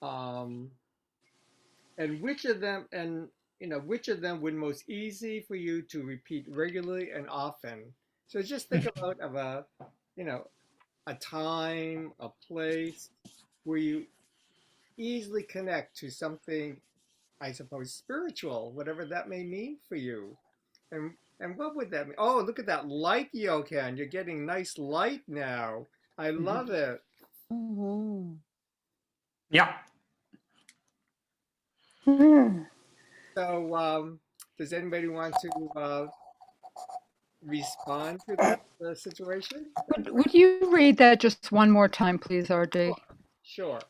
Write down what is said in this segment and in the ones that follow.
Um, and which of them, and which of them would most easy for you to repeat regularly and often? So just think about you know, a time, a place where you easily connect to something, I suppose, spiritual, whatever that may mean for you. And what would that mean? Oh, look at that light, Johan. You're getting nice light now. I love it. Mhm. Yeah. So, does anybody want to respond to that situation? That Would you read that just one more time, please, RD? sure, sure.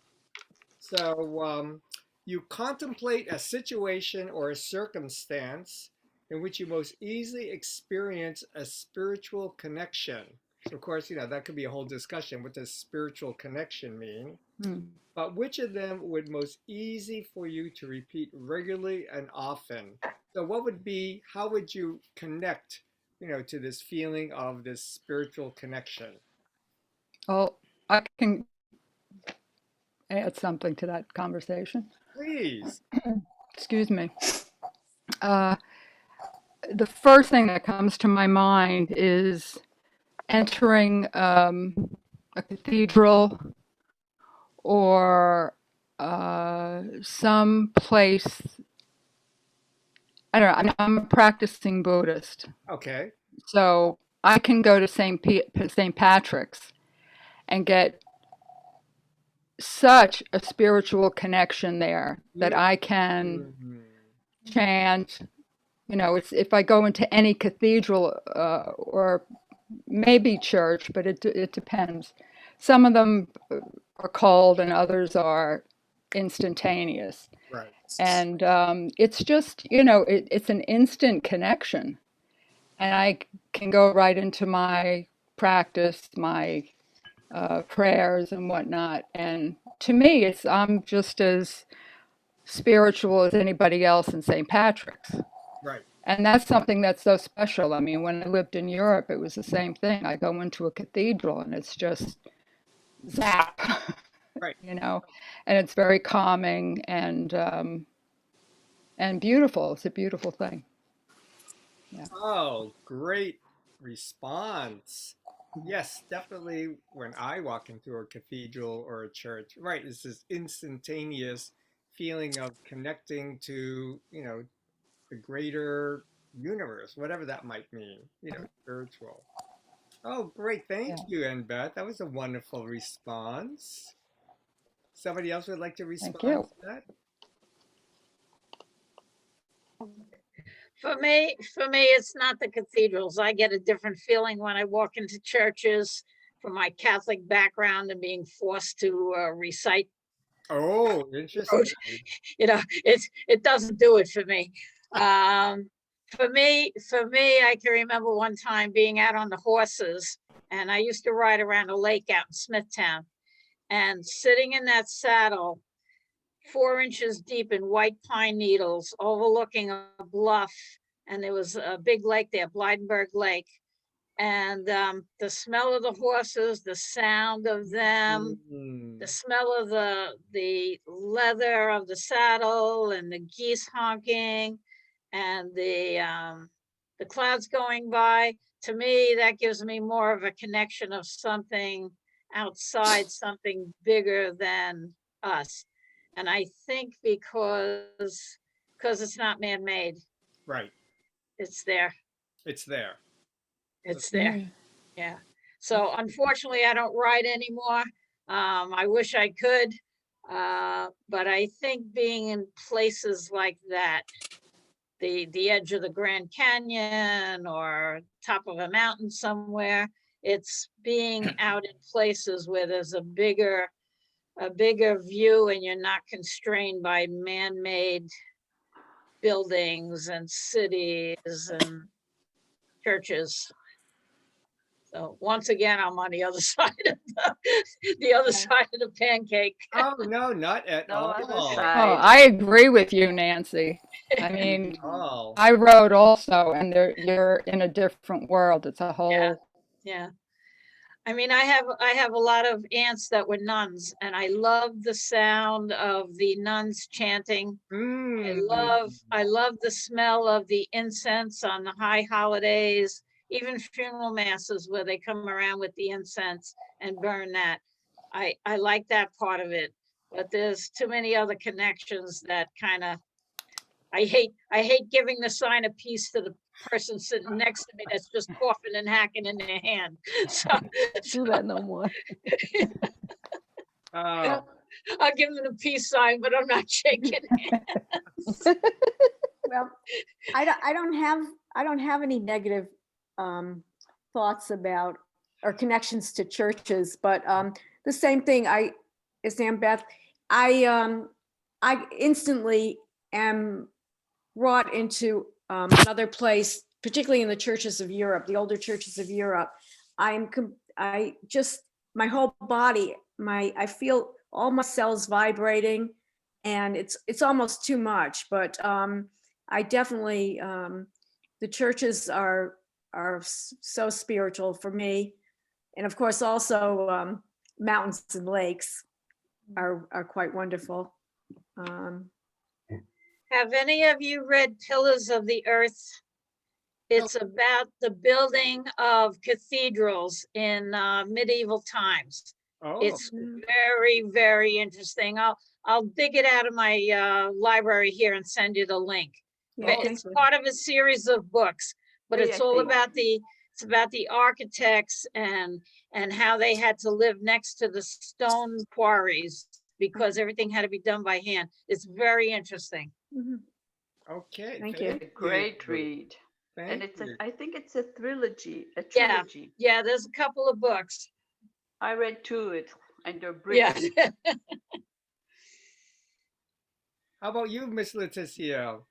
So, you contemplate a situation or a circumstance in which you most easily experience a spiritual connection. So, of course, that could be a whole discussion. What does spiritual connection mean? Hmm. But which of them would most easy for you to repeat regularly and often? So, how would you connect, to this feeling of this spiritual connection? Oh, I can add something to that conversation. Please. Excuse me. Uh, the first thing that comes to my mind is entering a cathedral or some place. I don't know. I'm a practicing Buddhist, Okay. so I can go to St. Patrick's and get such a spiritual connection there that I can Mhm. chant. It's if I go into any cathedral or maybe church, but it depends. Some of them are called, and others are instantaneous. Right. And it's just it's an instant connection, and I can go right into my practice, my prayers and whatnot. And to me, I'm just as spiritual as anybody else in St. Patrick's. Right. And that's something that's so special. I mean, when I lived in Europe, it was the same thing. I go into a cathedral and it's just zap, Right. you know, and it's very calming and beautiful. It's a beautiful thing. Yeah. Oh, great response. Yes, definitely when I walk into a cathedral or a church, right, it's this instantaneous feeling of connecting to, the greater universe, whatever that might mean, spiritual. Oh, great. Thank Yeah. you, Beth. That was a wonderful response. Somebody else would like to Thank respond you. to that? For me, it's not the cathedrals. I get a different feeling when I walk into churches from my Catholic background and being forced to recite. Oh, interesting. It doesn't do it for me. Um, for me, I can remember one time being out on the horses, and I used to ride around a lake out in Smithtown, and sitting in that saddle 4 inches deep in white pine needles overlooking a bluff. And there was a big lake there, Blydenburg Lake. And the smell of the horses, the sound of them, the Mm, smell of the leather of the saddle and the geese honking and the clouds going by. To me, that gives me more of a connection of something outside, something bigger than us. And I think because it's not man-made, right. it's there. It's there. It's there. Mm. Yeah. So unfortunately, I don't ride anymore. I wish I could, but I think being in places like that, the edge of the Grand Canyon or top of a mountain somewhere, it's being out in places where there's a bigger view and you're not constrained by man-made buildings and cities and churches. So once again, I'm on the other side of the other Yeah. side of the pancake. Oh, no, not at No other all. Oh, side. I agree with you, Nancy. I Not mean, at all. I rode also, and you're in a different world. It's a Yeah, whole, yeah. I mean, I have a lot of aunts that were nuns, and I love the sound of the nuns chanting. Mm. I love the smell of the incense on the high holidays, even funeral masses where they come around with the incense and burn that. I like that part of it, but there's too many other connections that kind of I hate giving the sign of peace to the person sitting next to me that's just coughing and hacking in their hand. So, Do that no more. Oh, I'll give them the peace sign, but I'm not shaking. Well, I don't have any negative thoughts about or connections to churches, but the same thing as Beth, I instantly am brought into another place, particularly in the churches of Europe, the older churches of Europe. I just, my whole body, I feel all my cells vibrating, and it's almost too much, but I definitely, the churches are so spiritual for me. And of course, also mountains and lakes are quite wonderful. Have any of you read Pillars of the Earth? It's about the building of cathedrals in medieval times. oh, It's very, very interesting. I'll dig it out of my library here and send you the link. Yeah, It's part of a series of books, but Yeah, it's I all think. about the architects and how they had to live next to the stone quarries because everything had to be done by hand. It's very interesting. Mhm. okay. Thank you. A great read. And Thank you. I think it's a trilogy, Yeah. Yeah, there's a couple of books. I read two, and they're Yeah. brilliant. How about you, Miss Leticia?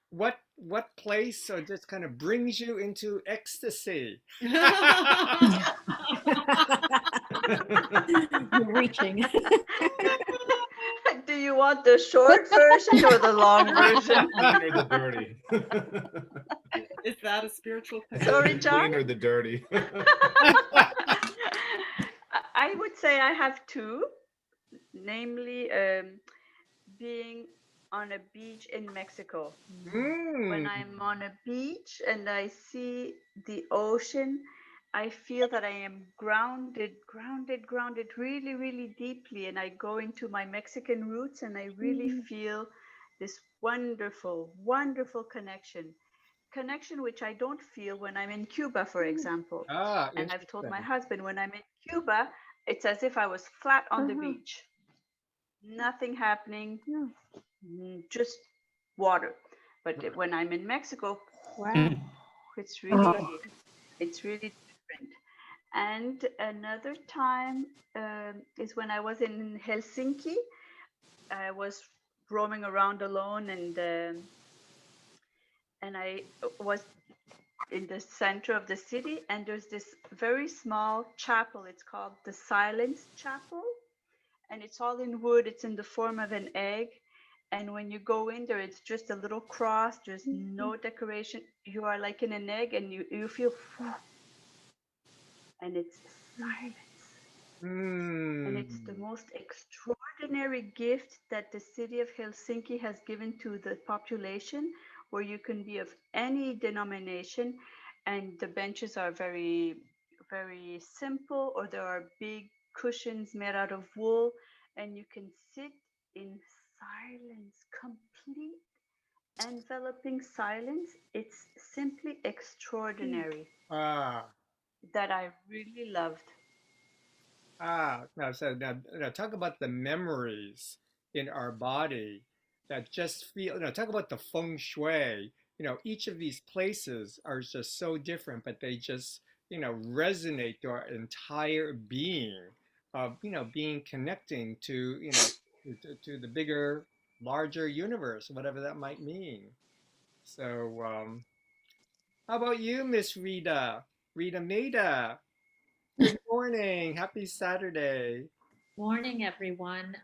What place or just kind of brings you into ecstasy? You're reaching. Do you want the short version or the long version? Clean or the dirty? Is that a spiritual Sorry, The John? clean or the dirty? I would say I have two, namely being on a beach in Mexico. When Mm. I'm on a beach and I see the ocean, I feel that I am grounded really, really deeply. And I go into my Mexican roots and I really feel this wonderful, wonderful connection which I don't feel when I'm in Cuba, for example. Ah, And I've told my interesting. husband, when I'm in Cuba, it's as if I was flat on the beach. Nothing happening, just water. But when I'm in Mexico, Wow. it's really different. And another time is when I was in Helsinki. I was roaming around alone, and I was in the center of the city, and there's this very small chapel. It's called the Silence Chapel, and it's all in wood. It's in the form of an egg. And when you go in there, it's just a little cross. There's no decoration. You are like in an egg, and you feel, and it's silence. And it's the most extraordinary gift that the city of Helsinki has given to the population, where you can be of any denomination, and the benches are very, very simple, or there are big cushions made out of wool, and you can sit in silence, complete enveloping silence. It's simply extraordinary, Ah, that I really loved. now, so now talk about the memories in our body that just feel, talk about the feng shui. Each of these places are just so different, but they just, resonate to our entire being of, being connecting to, to the bigger, larger universe, whatever that might mean. So, how about you, Miss Rita? Rita Maida. Good morning. Happy Saturday. Morning, everyone.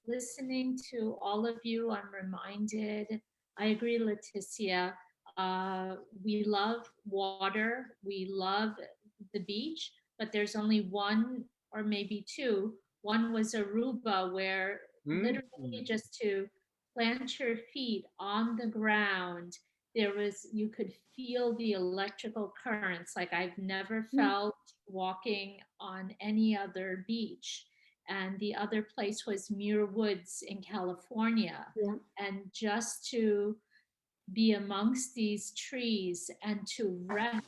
Listening to all of you, I'm reminded, I agree, Leticia. We love water, we love the beach, but there's only one or maybe two. One was Aruba, where literally just to plant your feet on the ground, you could feel the electrical currents like I've never felt walking on any other beach. And the other place was Muir Woods in California. Yeah. And just to be amongst these trees and to rest,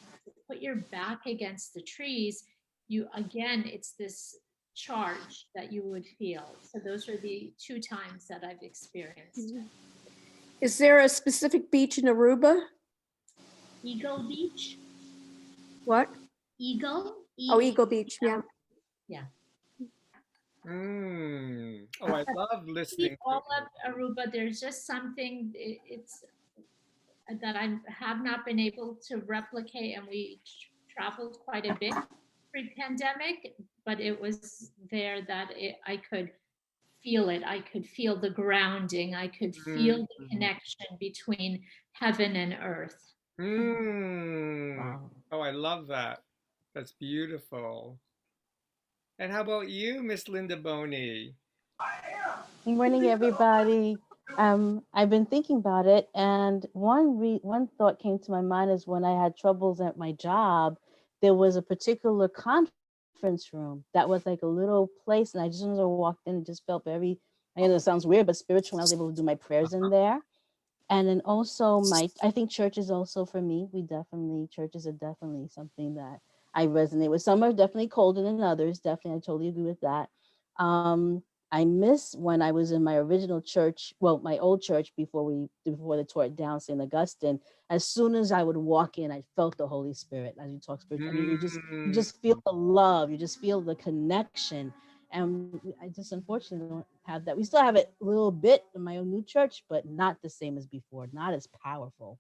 put your back against the trees, it's this charge that you would feel. So those are the two times that I've experienced. Is there a specific beach in Aruba? Eagle Beach? What? Eagle? Oh, Eagle Beach, yeah. Yeah. Oh, I love listening. All of Aruba, there's just something, it's that I have not been able to replicate, and we traveled quite a bit pre-pandemic, but it was there that I could feel it. I could feel the grounding. I could feel the connection between heaven and earth. Wow. Oh, I love that. That's beautiful. And how about you, Miss Linda Boney? Good morning, everybody. I've been thinking about it, and one thought came to my mind is when I had troubles at my job, there was a particular conference room that was like a little place, and I just walked in and just felt very, I know it sounds weird, but spiritual. I was able to do my prayers in there. And then also I think church is also for me. Churches are definitely something that I resonate with. Some are definitely colder than others. Definitely, I totally agree with that. I miss when I was in my original church, well, my old church before they tore it down, St. Augustine. As soon as I would walk in, I felt the Holy Spirit. As you talk spiritual, I mean, you just feel the love, you just feel the connection. And I just unfortunately don't have that. We still have it a little bit in my own new church, but not the same as before, not as powerful.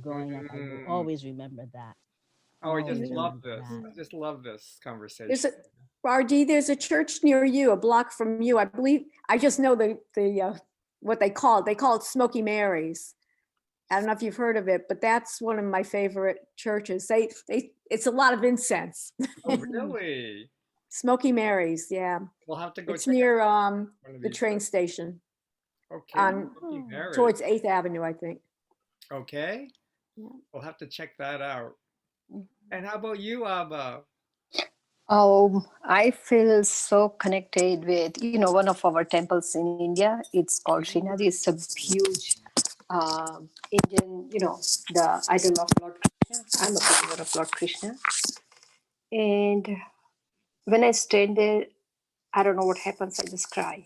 Growing up, I will always remember that. Oh, I Always just love remember this. that. I just love this conversation. There's RD, there's a church near you, a block from you. I believe, I just know what they call it. They call it Smoky Mary's. I don't know if you've heard of it, but that's one of my favorite churches. It's a lot of incense. Oh, really? Smoky Mary's, yeah. We'll have to go It's check near one of the these train days. station Okay. on Smoky Mary's. towards 8th Avenue, I think. Okay. Yeah. We'll have to check that out. And how about you, Abba? I feel so connected with, one of our temples in India. It's called Srinath. It's a huge Indian, the idol of Lord Krishna. I'm a follower of Lord Krishna. And when I stand there, I don't know what happens. I just cry.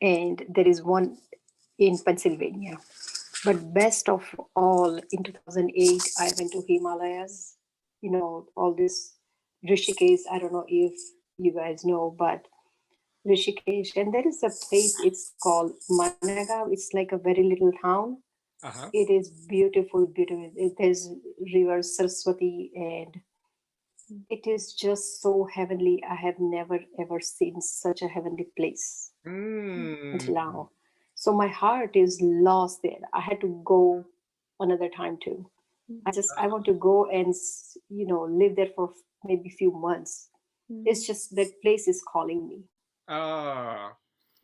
And there is one in Pennsylvania. But best of all, in 2008, I went to Himalayas. All this Rishikesh. I don't know if you guys know, but Rishikesh, and there is a place. It's called Managav. It's like a very little town. It is beautiful, beautiful. There's river Saraswati, and it is just so heavenly. I have never ever seen such a heavenly place until now. So my heart is lost there. I had to go another time too. I want to go and live there for maybe a few months. It's just that place is calling me.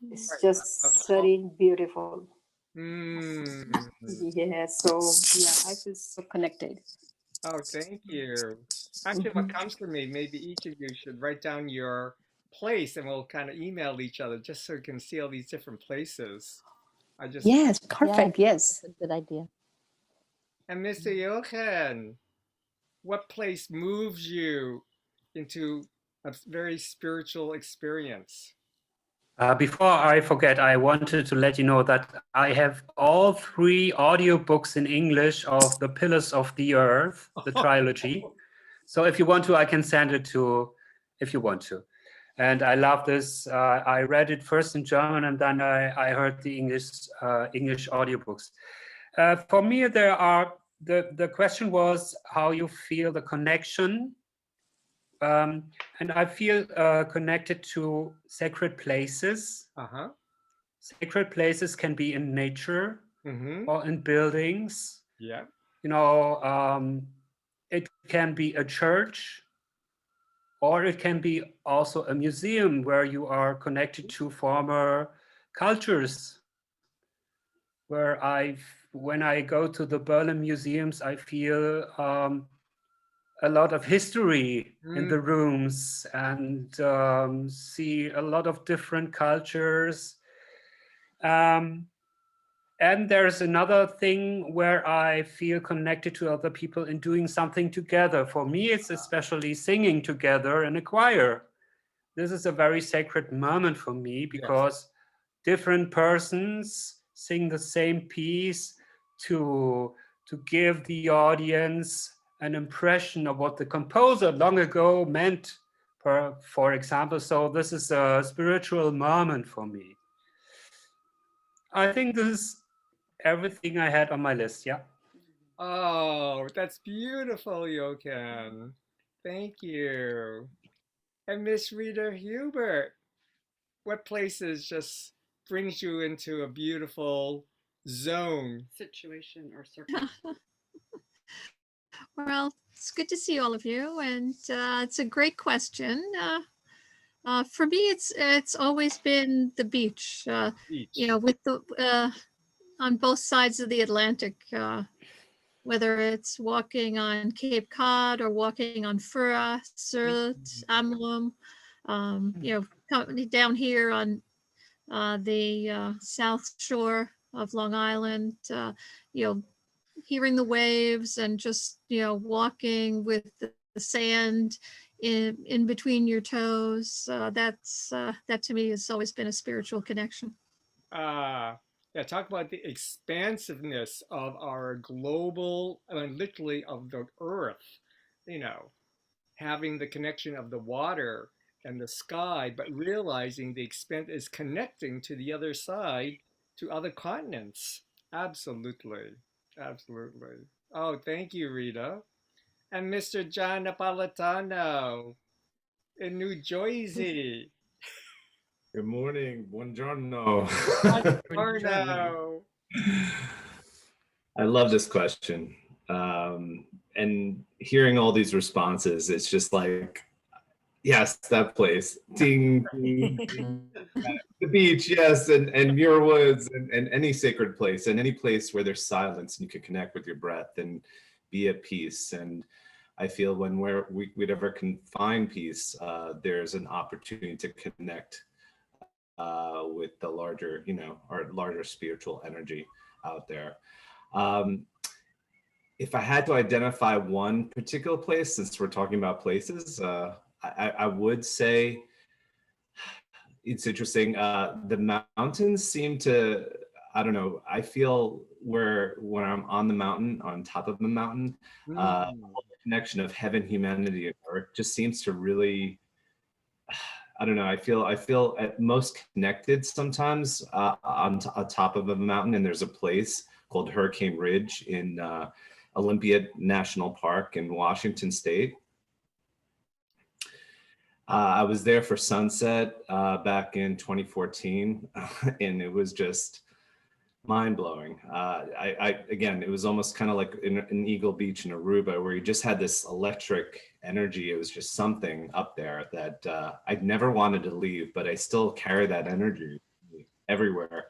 It's just very beautiful. Yeah, so I feel so connected. Oh, thank you. Actually, what comes to me, maybe each of you should write down your place and we'll kind of email each other just so we can see all these different places. Yes, perfect. Yes. That's a good idea. And Mr. Jochen, what place moves you into a very spiritual experience? Before I forget, I wanted to let you know that I have all 3 audiobooks in English of The Pillars of the Earth, the trilogy. So if you want to, I can send it to, if you want to. And I love this. I read it first in German and then I heard the English audiobooks. For me, there are, the question was how you feel the connection. And I feel connected to sacred places. Sacred places can be in nature or in buildings. Yeah. it can be a church, or it can be also a museum where you are connected to former cultures. When I go to the Berlin museums, I feel a lot of history in the rooms and see a lot of different cultures. And there's another thing where I feel connected to other people in doing something together. For me, it's especially singing together in a choir. This is a very sacred moment for me because different persons sing the same piece to give the audience an impression of what the composer long ago meant, for example. So this is a spiritual moment for me. I think this is everything I had on my list. Yeah. Oh, that's beautiful, Jochen. Thank you. And Miss Rita Hubert, what places just brings you into a beautiful zone? Situation or circumstance. Well, it's good to see all of you, and it's a great question. For me, it's always been the beach. Beach. You know, with the on both sides of the Atlantic, whether it's walking on Cape Cod or walking on Fura, Surt, Amlum, you know, down here on the south shore of Long Island, you know, hearing the waves and just, you know, walking with the sand in between your toes. That to me has always been a spiritual connection. Yeah, talk about the expansiveness of our global, I mean, literally of the earth, you know, having the connection of the water and the sky, but realizing the extent is connecting to the other side, to other continents. Absolutely. Absolutely. Oh, thank you, Rita. And Mr. John Napolitano in New Jersey. Good morning. Buongiorno. Buongiorno. I love this question. And hearing all these responses, it's just like, yes, that place. Ding, ding, ding. The beach, yes, and Muir Woods, and any sacred place, and any place where there's silence and you can connect with your breath and be at peace. And I feel when we'd ever can find peace, there's an opportunity to connect with the larger, you know, our larger spiritual energy out there. If I had to identify one particular place, since we're talking about places, I would say it's interesting. The mountains seem to, I don't know, I feel when I'm on the mountain, on top of the mountain, the connection of heaven, humanity, and earth just seems to really, I don't know. I feel at most connected sometimes on top of a mountain, and there's a place called Hurricane Ridge in Olympia National Park in Washington State. I was there for sunset back in 2014, and it was just mind-blowing. Again, it was almost kind of like in Eagle Beach in Aruba, where you just had this electric energy. It was just something up there that I'd never wanted to leave, but I still carry that energy everywhere.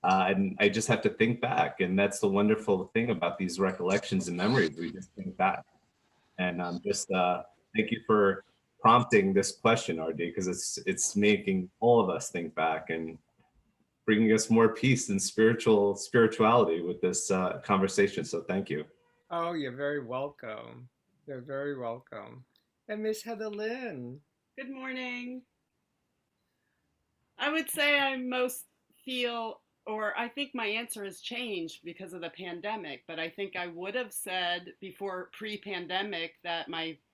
And I just have to think back. And that's the wonderful thing about these recollections and memories. We just think back. And just thank you for prompting this question, RD, because it's making all of us think back and bringing us more peace and spirituality with this conversation. So thank you. Oh, you're very welcome. You're very welcome. And Miss Heather Lynn. Good morning. I would say I most feel, or I think my answer has changed because of the pandemic, but I think I would have said before pre-pandemic that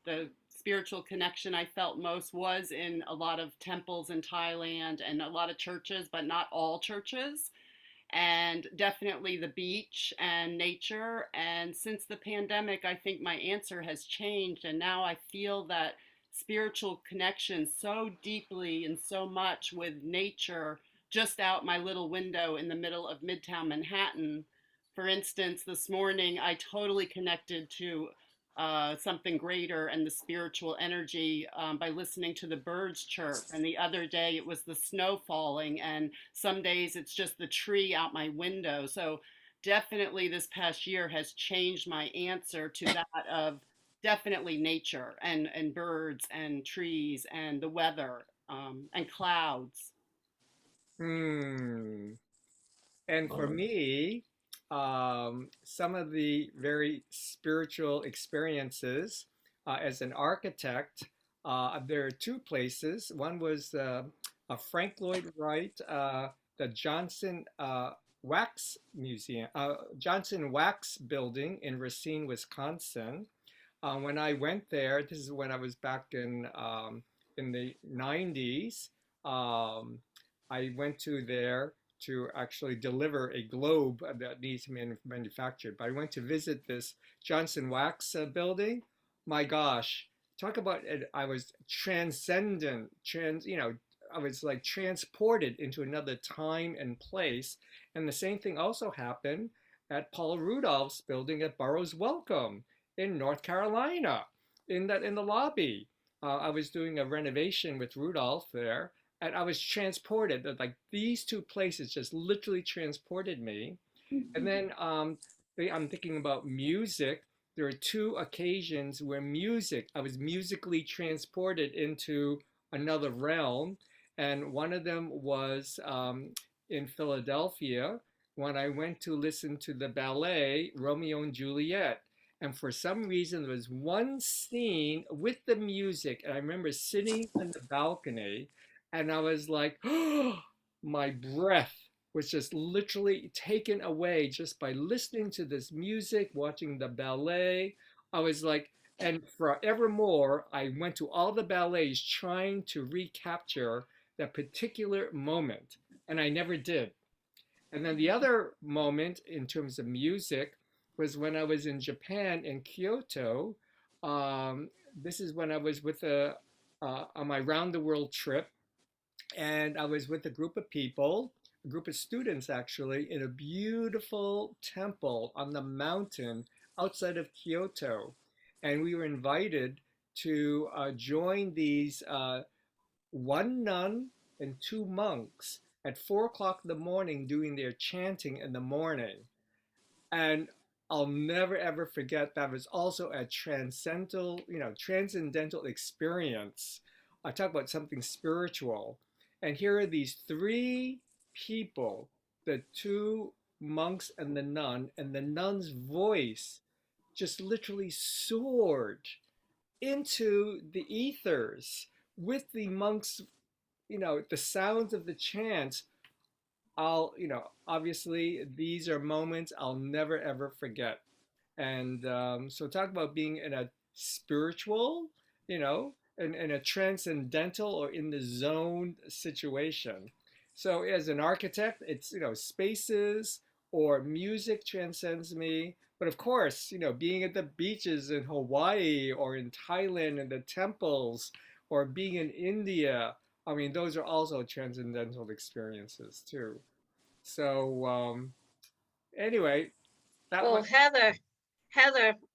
the spiritual connection I felt most was in a lot of temples in Thailand and a lot of churches, but not all churches. And definitely the beach and nature. And since the pandemic, I think my answer has changed. And now I feel that spiritual connection so deeply and so much with nature just out my little window in the middle of Midtown Manhattan. For instance, this morning I totally connected to something greater and the spiritual energy by listening to the birds chirp. And the other day it was the snow falling, and some days it's just the tree out my window. So definitely this past year has changed my answer to that of definitely nature and birds and trees and the weather and clouds. Hmm. And for me, some of the very spiritual experiences as an architect, there are two places. One was Frank Lloyd Wright, the Johnson Wax Museum, Johnson Wax Building in Racine, Wisconsin. When I went there, this is when I was back in the 90s. Um, I went to there to actually deliver a globe that needs to be manufactured. But I went to visit this Johnson Wax building. My gosh, talk about it! I was transcendent, I was like transported into another time and place. And the same thing also happened at Paul Rudolph's building at Burroughs Welcome in North Carolina, in the lobby. I was doing a renovation with Rudolph there, and I was transported. Like these two places just literally transported me. And then I'm thinking about music. There are two occasions where I was musically transported into another realm. And one of them was in Philadelphia when I went to listen to the ballet Romeo and Juliet. And for some reason, there was one scene with the music. And I remember sitting on the balcony and I was like, oh, my breath was just literally taken away just by listening to this music, watching the ballet. I was like, and forevermore, I went to all the ballets trying to recapture that particular moment, and I never did. And then the other moment in terms of music was when I was in Japan in Kyoto. This is when I was on my round the world trip, and I was with a group of people, a group of students actually, in a beautiful temple on the mountain outside of Kyoto. And we were invited to join these one nun and two monks at 4 o'clock in the morning doing their chanting in the morning. And I'll never ever forget that was also a transcendental experience. I talk about something spiritual. And here are these three people, the two monks and the nun's voice just literally soared into the ethers with the monks, the sounds of the chants. Obviously, these are moments I'll never ever forget. And so, talk about being in a spiritual, in a transcendental or in the zone situation. So, as an architect, it's, spaces or music transcends me. But of course, being at the beaches in Hawaii or in Thailand and the temples or being in India, I mean, those are also transcendental experiences too. So anyway, that Well, was Heather,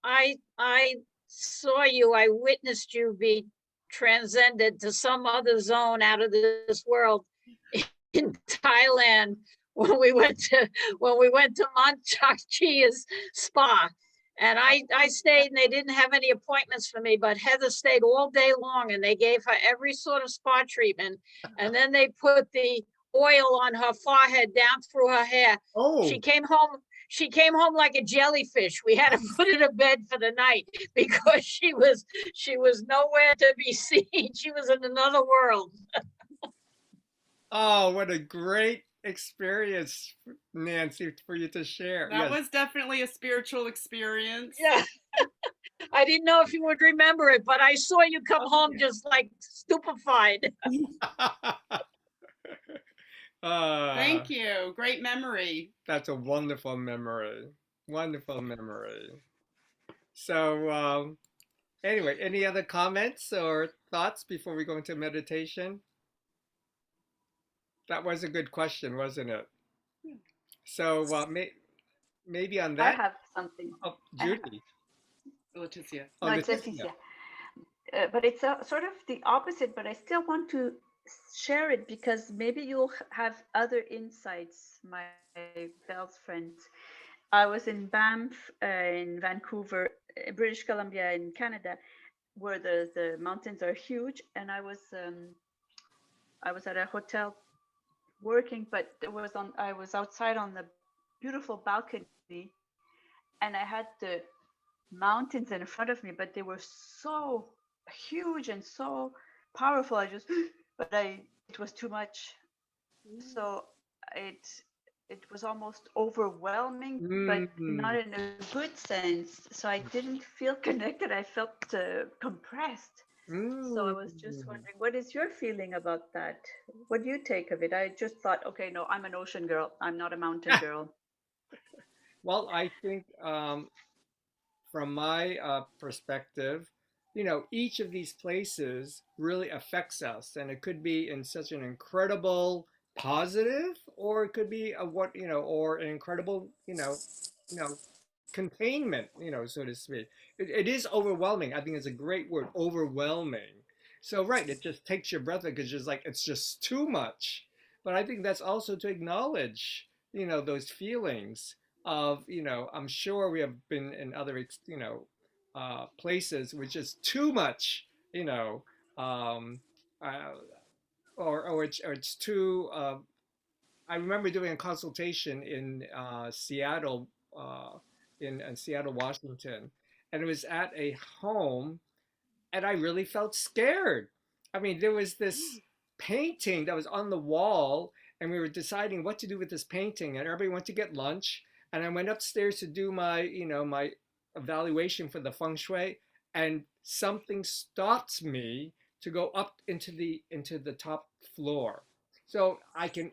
I saw you, I witnessed you be transcended to some other zone out of this world in Thailand when we went to Manchakchia's spa. And I stayed and they didn't have any appointments for me, but Heather stayed all day long and they gave her every sort of spa treatment. And then they put the oil on her forehead down through her hair. She oh came home like a jellyfish. We had to put her to bed for the night because she was nowhere to be seen. She was in another world. oh, what a great experience, Nancy, for you to share. That Yes. was definitely a spiritual experience. Yeah. I didn't know if you would remember it, but I saw you come Oh, home yeah. just like stupefied. Thank you. Great memory. That's a wonderful memory. Wonderful memory. So, anyway, any other comments or thoughts before we go into meditation? That was a good question, wasn't it? So, maybe on I that, have something. oh, I, Judy. Leticia. Oh, No, it's Leticia. Leticia. But it's sort of the opposite, but I still want to share it because maybe you'll have other insights, my Bell's friends. I was in Banff, in Vancouver, British Columbia, in Canada, where the mountains are huge, and I was at a hotel working, but I was outside on the beautiful balcony, and I had the mountains in front of me, but they were so huge and so powerful. It was too much. So it it was almost overwhelming, but not Mm. in a good sense. So I didn't feel connected. I felt compressed. So I was just Mm. wondering, what is your feeling about that? What do you take of it? I just thought, okay, no, I'm an ocean girl. I'm not a mountain girl. Well, I think from my perspective, each of these places really affects us, and it could be in such an incredible positive, or it could be a what or an incredible you know, containment, so to speak. It is overwhelming. I think it's a great word, overwhelming. So right, it just takes your breath because just like it's just too much. But I think that's also to acknowledge, those feelings of, I'm sure we have been in other, places which is too much, um, uh, or it's too I remember doing a consultation in Seattle, in Seattle, Washington, and it was at a home, and I really felt scared. I mean, there was this painting that was on the wall, and we were deciding what to do with this painting, and everybody went to get lunch, and I went upstairs to do my evaluation for the feng shui, and something stopped me to go up into the top floor. So I can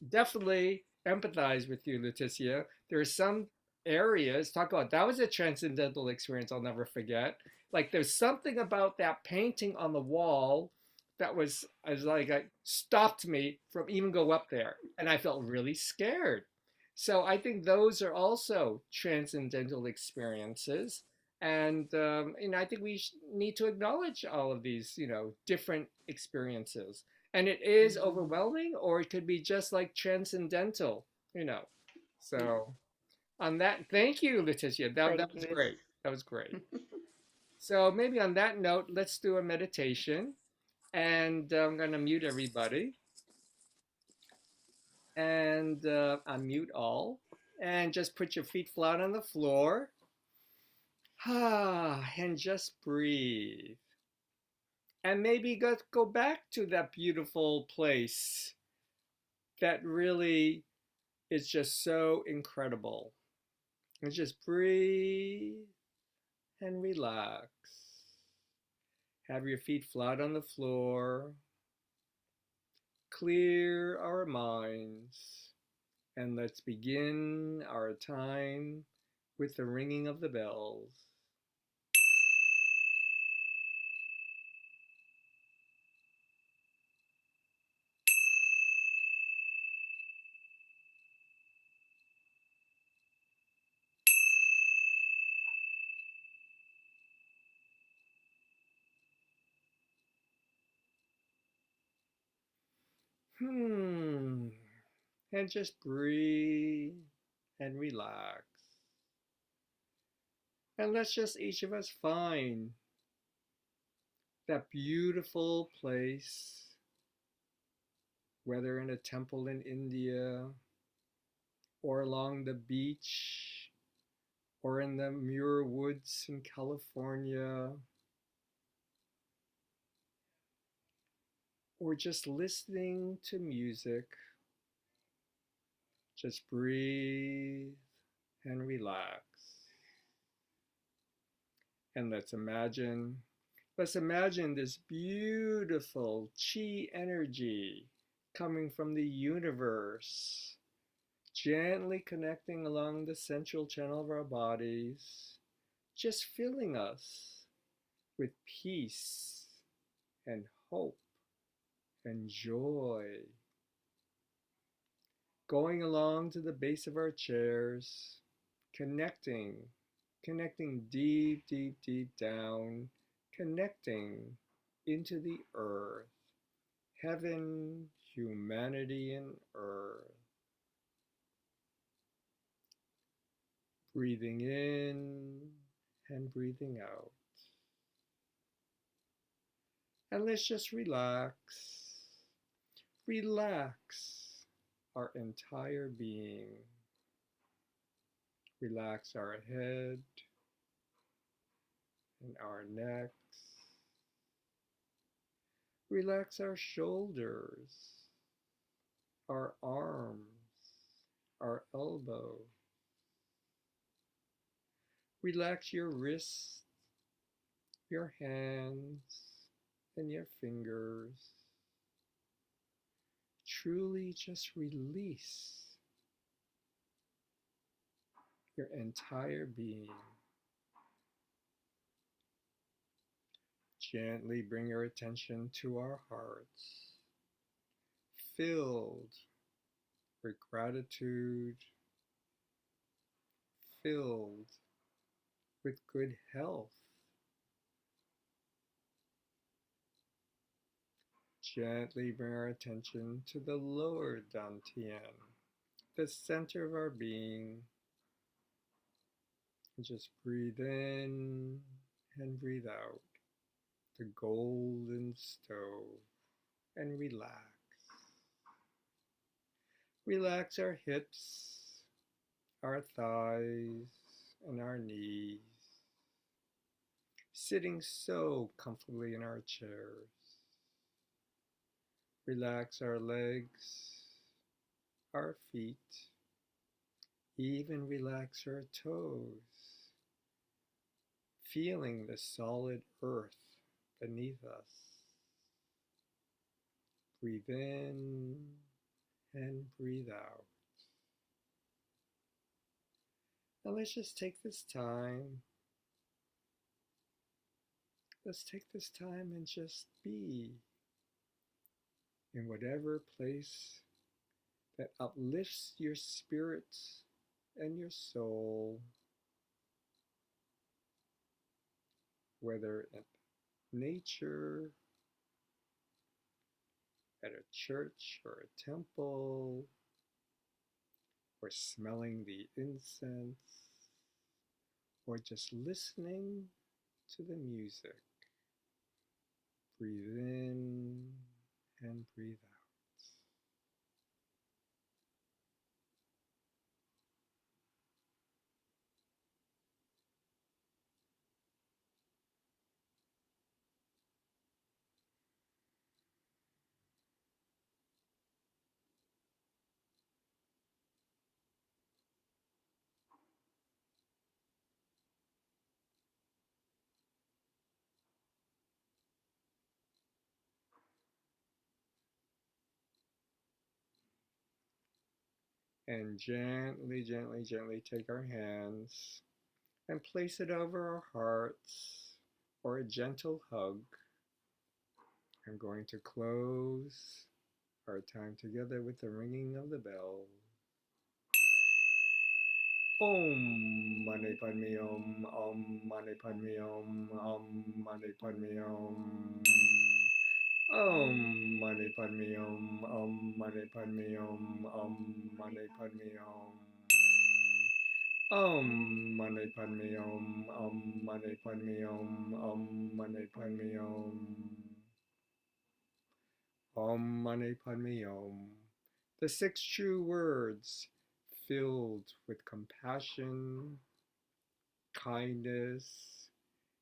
definitely empathize with you, Leticia. There are some areas, talk about that was a transcendental experience I'll never forget. Like there's something about that painting on the wall that was like stopped me from even go up there, and I felt really scared. So I think those are also transcendental experiences, and I think we need to acknowledge all of these different experiences, and it is overwhelming, or it could be just like transcendental, you know. So on that, thank you, Letitia. That Thank was you. great. That was great. So maybe on that note, let's do a meditation. And I'm going to mute everybody and unmute all. And just put your feet flat on the floor. And just breathe. And maybe go back to that beautiful place that really is just so incredible. And just breathe and relax. Have your feet flat on the floor. Clear our minds. And let's begin our time with the ringing of the bells. And just breathe and relax. And let's just each of us find that beautiful place, whether in a temple in India, or along the beach, or in the Muir Woods in California, or just listening to music. Just breathe and relax. And let's imagine this beautiful chi energy coming from the universe, gently connecting along the central channel of our bodies, just filling us with peace and hope and joy, going along to the base of our chairs, connecting connecting deep, deep, deep down, connecting into the earth, heaven, humanity, and earth. Breathing in and breathing out. And let's just relax. Relax our entire being. Relax our head and our necks. Relax our shoulders, our arms, our elbows. Relax your wrists, your hands, and your fingers. Truly just release your entire being. Gently bring your attention to our hearts, filled with gratitude, filled with good health. Gently bring our attention to the lower dantian, the center of our being. And just breathe in and breathe out, the golden stove, and relax. Relax our hips, our thighs, and our knees, sitting so comfortably in our chairs. Relax our legs, our feet, even relax our toes, feeling the solid earth beneath us. Breathe in and breathe out. Now let's just take this time. Let's take this time and just be in whatever place that uplifts your spirit and your soul, whether at nature, at a church or a temple, or smelling the incense, or just listening to the music. Breathe in and breathe out. And gently, gently, gently take our hands and place it over our hearts or a gentle hug. I'm going to close our time together with the ringing of the bell. Om Mani Padme Om, Om Mani Padme Om, Om Mani Padme Om. Om Mani Padme Om, Om Mani Padme Om, Om Mani Padme Om. Om Mani Padme Om, Om Mani Padme Om, Om Mani Padme Om. Om Mani Padme Om. The six true words filled with compassion, kindness,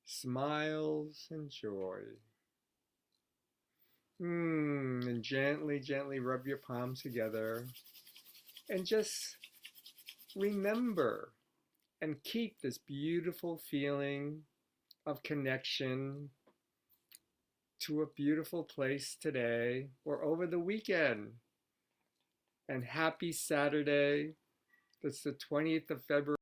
smiles, and joy. And gently, gently rub your palms together and just remember and keep this beautiful feeling of connection to a beautiful place today or over the weekend. And happy Saturday. That's the 20th of February.